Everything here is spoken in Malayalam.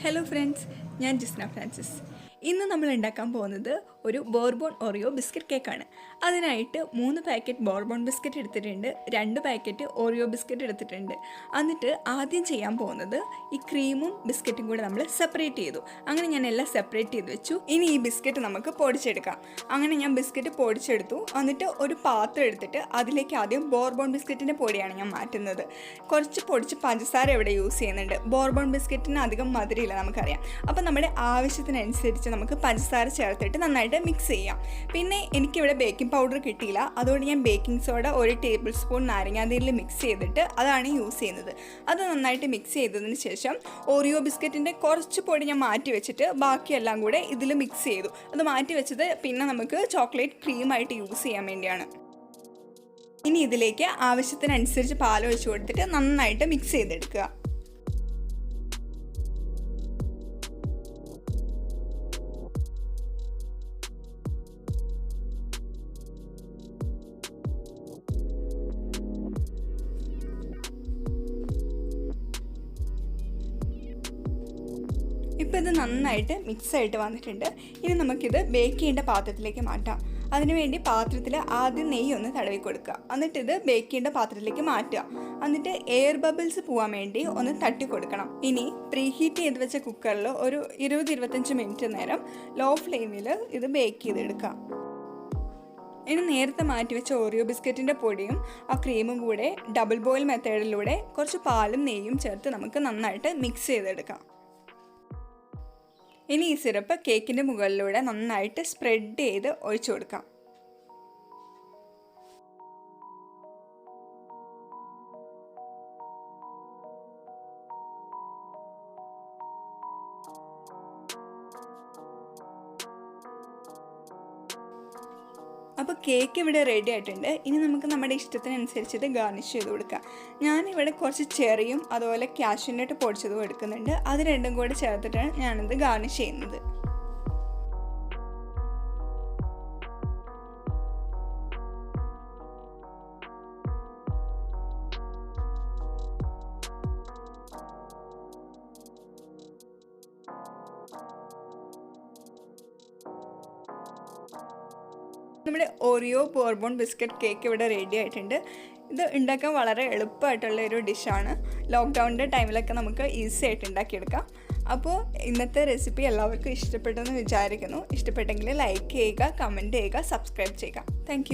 Hello friends, I am Jisna Francis. ഇന്ന് നമ്മൾ ഉണ്ടാക്കാൻ പോകുന്നത് ഒരു ബോർബോൺ ഓറിയോ ബിസ്ക്കറ്റ് കേക്കാണ്. അതിനായിട്ട് 3 പാക്കറ്റ് ബോർബോൺ ബിസ്ക്കറ്റ് എടുത്തിട്ടുണ്ട്, 2 പാക്കറ്റ് ഓറിയോ ബിസ്ക്കറ്റ് എടുത്തിട്ടുണ്ട്. എന്നിട്ട് ആദ്യം ചെയ്യാൻ പോകുന്നത് ഈ ക്രീമും ബിസ്ക്കറ്റും കൂടെ നമ്മൾ സെപ്പറേറ്റ് ചെയ്തു. അങ്ങനെ ഞാൻ എല്ലാം സെപ്പറേറ്റ് ചെയ്ത് വെച്ചു. ഇനി ഈ ബിസ്ക്കറ്റ് നമുക്ക് പൊടിച്ചെടുക്കാം. അങ്ങനെ ഞാൻ ബിസ്ക്കറ്റ് പൊടിച്ചെടുത്തു. എന്നിട്ട് ഒരു പാത്രം എടുത്തിട്ട് അതിലേക്ക് ആദ്യം ബോർബോൺ ബിസ്ക്കറ്റിൻ്റെ പൊടിയാണ് ഞാൻ മാറ്റുന്നത്. കുറച്ച് പൊടിച്ച് പഞ്ചസാര ഇവിടെ യൂസ് ചെയ്യുന്നുണ്ട്. ബോർബോൺ ബിസ്ക്കറ്റിന് അധികം മധുരമില്ല, നമുക്കറിയാം. അപ്പം നമ്മുടെ ആവശ്യത്തിനനുസരിച്ച് നമുക്ക് പഞ്ചസാര ചേർത്തിട്ട് നന്നായിട്ട് മിക്സ് ചെയ്യാം. പിന്നെ എനിക്കിവിടെ ബേക്കിംഗ് പൗഡർ കിട്ടിയില്ല, അതുകൊണ്ട് ഞാൻ ബേക്കിംഗ് സോഡ 1 ടേബിൾ സ്പൂൺ നാരങ്ങാനീരിൽ മിക്സ് ചെയ്തിട്ട് അതാണ് യൂസ് ചെയ്യുന്നത്. അത് നന്നായിട്ട് മിക്സ് ചെയ്തതിന് ശേഷം ഓറിയോ ബിസ്ക്കറ്റിൻ്റെ കുറച്ച് പൊടി ഞാൻ മാറ്റി വെച്ചിട്ട് ബാക്കിയെല്ലാം കൂടെ ഇതിൽ മിക്സ് ചെയ്തു. അത് മാറ്റി വെച്ചത് പിന്നെ നമുക്ക് ചോക്ലേറ്റ് ക്രീമായിട്ട് യൂസ് ചെയ്യാൻ വേണ്ടിയാണ്. ഇനി ഇതിലേക്ക് ആവശ്യത്തിനനുസരിച്ച് പാൽ ഒഴിച്ച് കൊടുത്തിട്ട് നന്നായിട്ട് മിക്സ് ചെയ്തെടുക്കുക. ഇപ്പോൾ ഇത് നന്നായിട്ട് മിക്സായിട്ട് വന്നിട്ടുണ്ട്. ഇനി നമുക്കിത് ബേക്ക് ചെയ്യേണ്ട പാത്രത്തിലേക്ക് മാറ്റാം. അതിനുവേണ്ടി പാത്രത്തിൽ ആദ്യം നെയ്യ് ഒന്ന് തടവി കൊടുക്കുക. എന്നിട്ടിത് ബേക്ക് ചെയ്യേണ്ട പാത്രത്തിലേക്ക് മാറ്റുക. എന്നിട്ട് എയർ ബബിൾസ് പോകാൻ വേണ്ടി ഒന്ന് തട്ടി കൊടുക്കണം. ഇനി പ്രീ ഹീറ്റ് ചെയ്ത് വെച്ച കുക്കറിൽ ഒരു 20-25 മിനിറ്റ് നേരം ലോ ഫ്ലെയിമിൽ ഇത് ബേക്ക് ചെയ്തെടുക്കാം. ഇനി നേരത്തെ മാറ്റി വെച്ച ഓറിയോ ബിസ്ക്കറ്റിൻ്റെ പൊടിയും ആ ക്രീമും കൂടെ ഡബിൾ ബോയിൽ മെത്തേഡിലൂടെ കുറച്ച് പാലും നെയ്യും ചേർത്ത് നമുക്ക് നന്നായിട്ട് മിക്സ് ചെയ്തെടുക്കാം. ഇനി ഈ സിറപ്പ് കേക്കിൻ്റെ മുകളിലൂടെ നന്നായിട്ട് സ്പ്രെഡ് ചെയ്ത് ഒഴിച്ചു കൊടുക്കാം. അപ്പോൾ കേക്ക് ഇവിടെ റെഡി ആയിട്ടുണ്ട്. ഇനി നമുക്ക് നമ്മുടെ ഇഷ്ടത്തിനനുസരിച്ച് ഇത് ഗാർണിഷ് ചെയ്ത് കൊടുക്കാം. ഞാനിവിടെ കുറച്ച് ചെറിയും അതുപോലെ കാഷ്യൂ നട്ട് പൊടിച്ചതും എടുക്കുന്നുണ്ട്. അത് രണ്ടും കൂടി ചേർത്തിട്ടാണ് ഞാനിത് ഗാർണിഷ് ചെയ്യുന്നത്. നമ്മുടെ ഓറിയോ ബോർബോൺ ബിസ്ക്കറ്റ് കേക്ക് ഇവിടെ റെഡി ആയിട്ടുണ്ട്. ഇത് ഉണ്ടാക്കാൻ വളരെ എളുപ്പമായിട്ടുള്ള ഒരു ഡിഷാണ്. ലോക്ക്ഡൗണിൻ്റെ ടൈമിലൊക്കെ നമുക്ക് ഈസി ആയിട്ട് ഉണ്ടാക്കിയെടുക്കാം. അപ്പോൾ ഇന്നത്തെ റെസിപ്പി എല്ലാവർക്കും ഇഷ്ടപ്പെട്ടെന്ന് വിചാരിക്കുന്നു. ഇഷ്ടപ്പെട്ടെങ്കിൽ ലൈക്ക് ചെയ്യുക, കമൻറ്റ് ചെയ്യുക, സബ്സ്ക്രൈബ് ചെയ്യുക. താങ്ക്